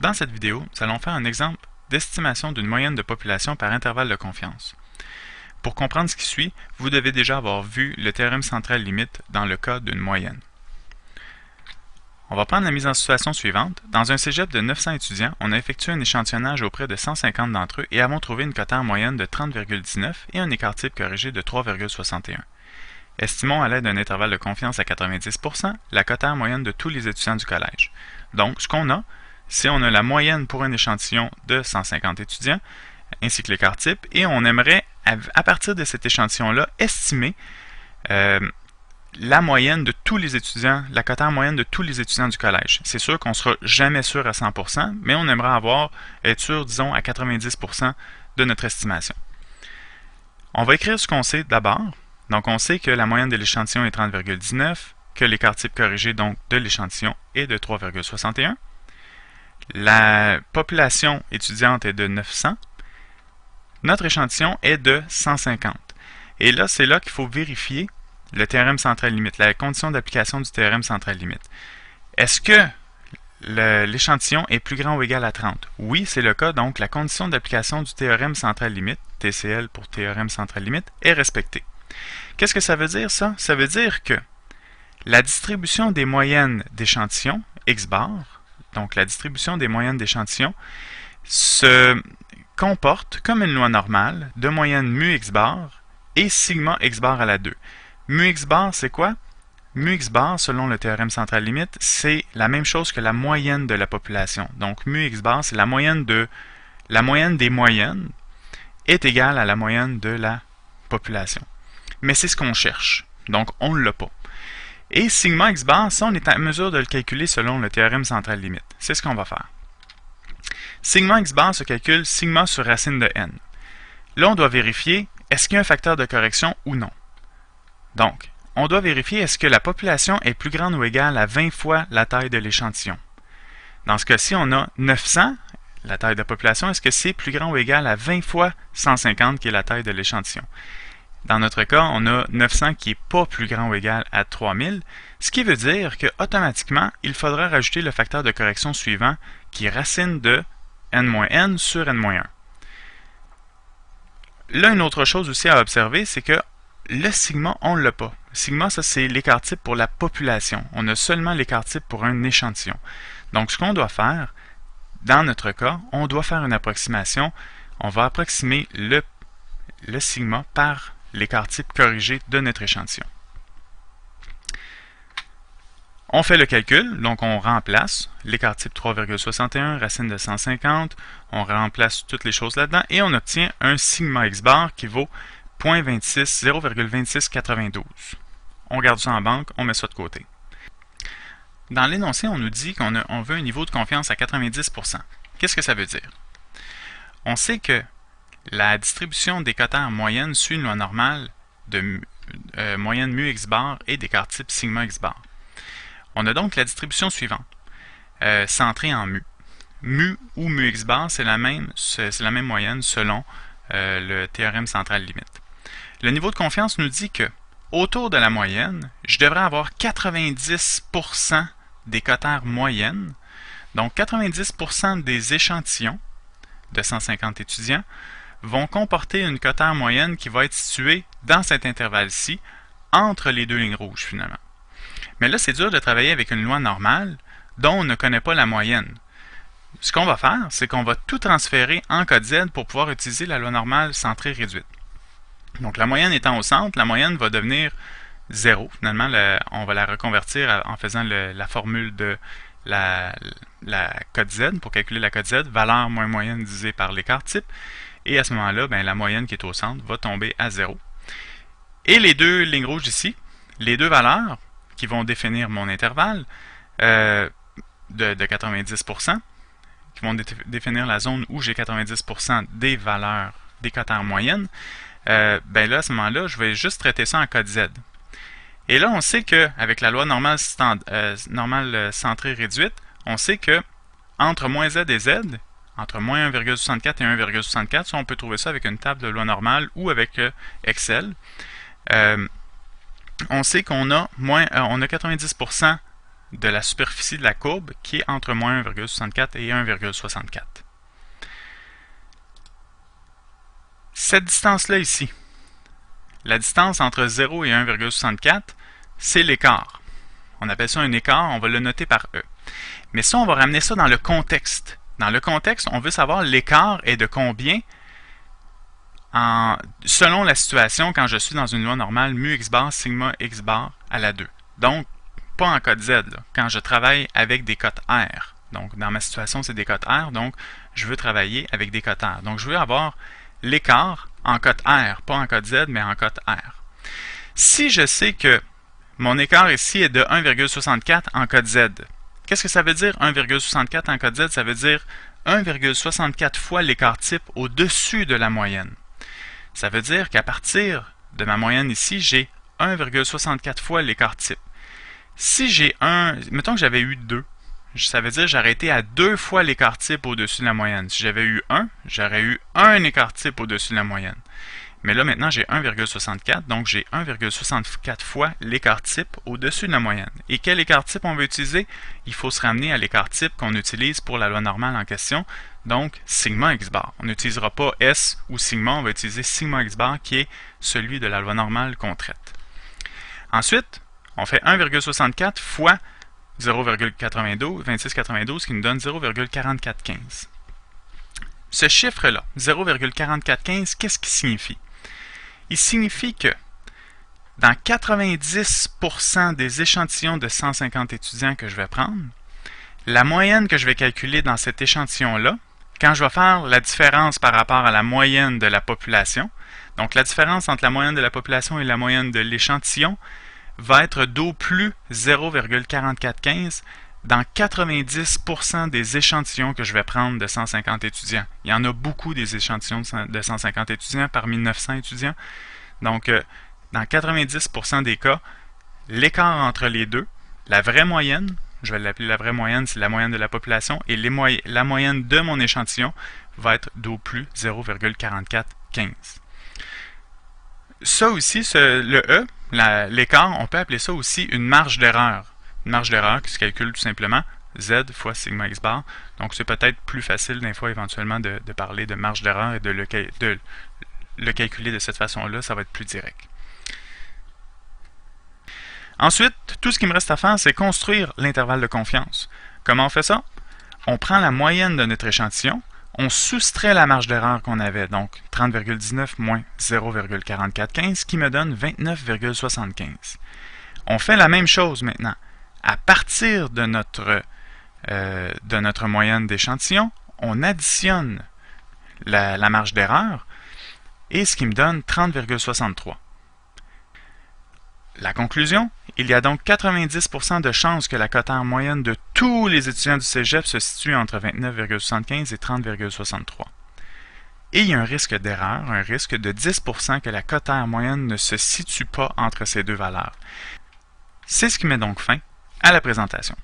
Dans cette vidéo, nous allons faire un exemple d'estimation d'une moyenne de population par intervalle de confiance. Pour comprendre ce qui suit, vous devez déjà avoir vu le théorème central limite dans le cas d'une moyenne. On va prendre la mise en situation suivante. Dans un cégep de 900 étudiants, on a effectué un échantillonnage auprès de 150 d'entre eux et avons trouvé une cotère moyenne de 30,19 et un écart type corrigé de 3,61. Estimons à l'aide d'un intervalle de confiance à 90% la cotère moyenne de tous les étudiants du collège. Donc, ce qu'on a, c'est on a la moyenne pour un échantillon de 150 étudiants, ainsi que l'écart type, et on aimerait, à partir de cet échantillon-là, estimer la moyenne de tous les étudiants, la cotère moyenne de tous les étudiants du collège. C'est sûr qu'on ne sera jamais sûr à 100%, mais on aimerait être sûr, disons, à 90% de notre estimation. On va écrire ce qu'on sait d'abord. Donc, on sait que la moyenne de l'échantillon est 30,19, que l'écart type corrigé donc de l'échantillon est de 3,61. La population étudiante est de 900. Notre échantillon est de 150. Et là, c'est là qu'il faut vérifier le théorème central limite, la condition d'application du théorème central limite. Est-ce que l'échantillon est plus grand ou égal à 30? Oui, c'est le cas, donc la condition d'application du théorème central limite, TCL pour théorème central limite, est respectée. Qu'est-ce que ça veut dire, ça? Ça veut dire que la distribution des moyennes d'échantillons, x bar, donc la distribution des moyennes d'échantillons, se comporte comme une loi normale de moyenne mu x bar et sigma x bar à la 2. Mu x bar, c'est quoi? Mu x bar, selon le théorème central limite, c'est la même chose que la moyenne de la population. Donc, mu x bar, c'est la moyenne des moyennes est égale à la moyenne de la population. Mais c'est ce qu'on cherche. Donc, on ne l'a pas. Et sigma x bar, ça, on est en mesure de le calculer selon le théorème central limite. C'est ce qu'on va faire. Sigma x bar se calcule sigma sur racine de n. Là, on doit vérifier est-ce qu'il y a un facteur de correction ou non. Donc, on doit vérifier est-ce que la population est plus grande ou égale à 20 fois la taille de l'échantillon. Dans ce cas-ci, on a 900, la taille de la population. Est-ce que c'est plus grand ou égal à 20 fois 150 qui est la taille de l'échantillon? Dans notre cas, on a 900 qui n'est pas plus grand ou égal à 3000, ce qui veut dire que automatiquement, il faudra rajouter le facteur de correction suivant qui est racine de n-n sur n-1. Là, une autre chose aussi à observer, c'est que le sigma, on ne l'a pas. Sigma, ça c'est l'écart type pour la population. On a seulement l'écart type pour un échantillon. Donc, ce qu'on doit faire, dans notre cas, on doit faire une approximation. On va approximer le sigma par l'écart type corrigé de notre échantillon. On fait le calcul, donc on remplace l'écart type 3,61, racine de 150, on remplace toutes les choses là-dedans et on obtient un sigma x bar qui vaut 0,2692. On garde ça en banque, on met ça de côté. Dans l'énoncé, on nous dit qu'on veut un niveau de confiance à 90%. Qu'est-ce que ça veut dire? On sait que la distribution des cotères moyennes suit une loi normale de moyenne mu x bar et d'écart type sigma x bar. On a donc la distribution suivante, centrée en mu. Mu ou mu x bar, c'est la même moyenne selon le théorème central limite. Le niveau de confiance nous dit que autour de la moyenne, je devrais avoir 90% des cotères moyennes. Donc 90% des échantillons de 150 étudiants vont comporter une cotère moyenne qui va être située dans cet intervalle-ci, entre les deux lignes rouges finalement. Mais là, c'est dur de travailler avec une loi normale dont on ne connaît pas la moyenne. Ce qu'on va faire, c'est qu'on va tout transférer en code Z pour pouvoir utiliser la loi normale centrée réduite. Donc la moyenne étant au centre, la moyenne va devenir 0. Finalement, on va la reconvertir en faisant la formule de la code Z pour calculer la code Z, valeur moins moyenne divisée par l'écart type. Et à ce moment-là, la moyenne qui est au centre va tomber à 0. Et les deux lignes rouges ici, les deux valeurs qui vont définir mon intervalle de 90%, qui vont définir la zone où j'ai 90% des valeurs des cotères moyennes, là, à ce moment-là, je vais juste traiter ça en code Z. Et là, on sait qu'avec la loi normale centrée réduite, on sait que entre moins Z et Z, entre moins 1,64 et 1,64, ça, on peut trouver ça avec une table de loi normale ou avec Excel. On sait qu'on a 90% de la superficie de la courbe qui est entre moins 1,64 et 1,64. Cette distance-là ici, la distance entre 0 et 1,64, c'est l'écart. On appelle ça un écart, on va le noter par E. Mais ça, on va ramener ça dans le contexte. Dans le contexte, on veut savoir l'écart est de combien selon la situation quand je suis dans une loi normale mu x bar sigma x bar à la 2. Donc, pas en code Z, là, quand je travaille avec des cotes R. Donc, dans ma situation, c'est des cotes R, donc je veux travailler avec des cotes R. Donc, je veux avoir l'écart en cote R, pas en code Z, mais en cote R. Si je sais que mon écart ici est de 1,64 en code Z, qu'est-ce que ça veut dire 1,64 en code Z? Ça veut dire 1,64 fois l'écart type au-dessus de la moyenne. Ça veut dire qu'à partir de ma moyenne ici, j'ai 1,64 fois l'écart type. Si j'ai mettons que j'avais eu 2, ça veut dire que j'aurais été à 2 fois l'écart type au-dessus de la moyenne. Si j'avais eu 1, j'aurais eu un écart type au-dessus de la moyenne. Mais là, maintenant, j'ai 1,64, donc j'ai 1,64 fois l'écart type au-dessus de la moyenne. Et quel écart type on va utiliser? Il faut se ramener à l'écart type qu'on utilise pour la loi normale en question, donc sigma x bar. On n'utilisera pas S ou sigma, on va utiliser sigma x bar qui est celui de la loi normale qu'on traite. Ensuite, on fait 1,64 fois 2692 qui nous donne 0,4415. Ce chiffre-là, 0,4415, qu'est-ce qu'il signifie? Il signifie que dans 90% des échantillons de 150 étudiants que je vais prendre, la moyenne que je vais calculer dans cet échantillon-là, quand je vais faire la différence par rapport à la moyenne de la population, donc la différence entre la moyenne de la population et la moyenne de l'échantillon, va être d'au plus 0,4415 dans 90% des échantillons que je vais prendre de 150 étudiants. Il y en a beaucoup des échantillons de 150 étudiants parmi 900 étudiants. Donc, dans 90% des cas, l'écart entre les deux, la vraie moyenne, je vais l'appeler la vraie moyenne, c'est la moyenne de la population, et la moyenne de mon échantillon va être d'au plus 0,4415. Ça aussi, le E, l'écart, on peut appeler ça aussi une marge d'erreur. Une marge d'erreur qui se calcule tout simplement Z fois sigma x bar. Donc, c'est peut-être plus facile des fois éventuellement de parler de marge d'erreur et de le calculer de cette façon-là, ça va être plus direct. Ensuite, tout ce qui me reste à faire, c'est construire l'intervalle de confiance. Comment on fait ça? On prend la moyenne de notre échantillon, on soustrait la marge d'erreur qu'on avait, donc 30,19 moins 0,4415, qui me donne 29,75. On fait la même chose maintenant. À partir de notre moyenne d'échantillon, on additionne la marge d'erreur, et ce qui me donne 30,63. La conclusion, il y a donc 90% de chances que la cote R moyenne de tous les étudiants du cégep se situe entre 29,75 et 30,63. Et il y a un risque d'erreur, un risque de 10% que la cote R moyenne ne se situe pas entre ces deux valeurs. C'est ce qui met donc fin à la présentation.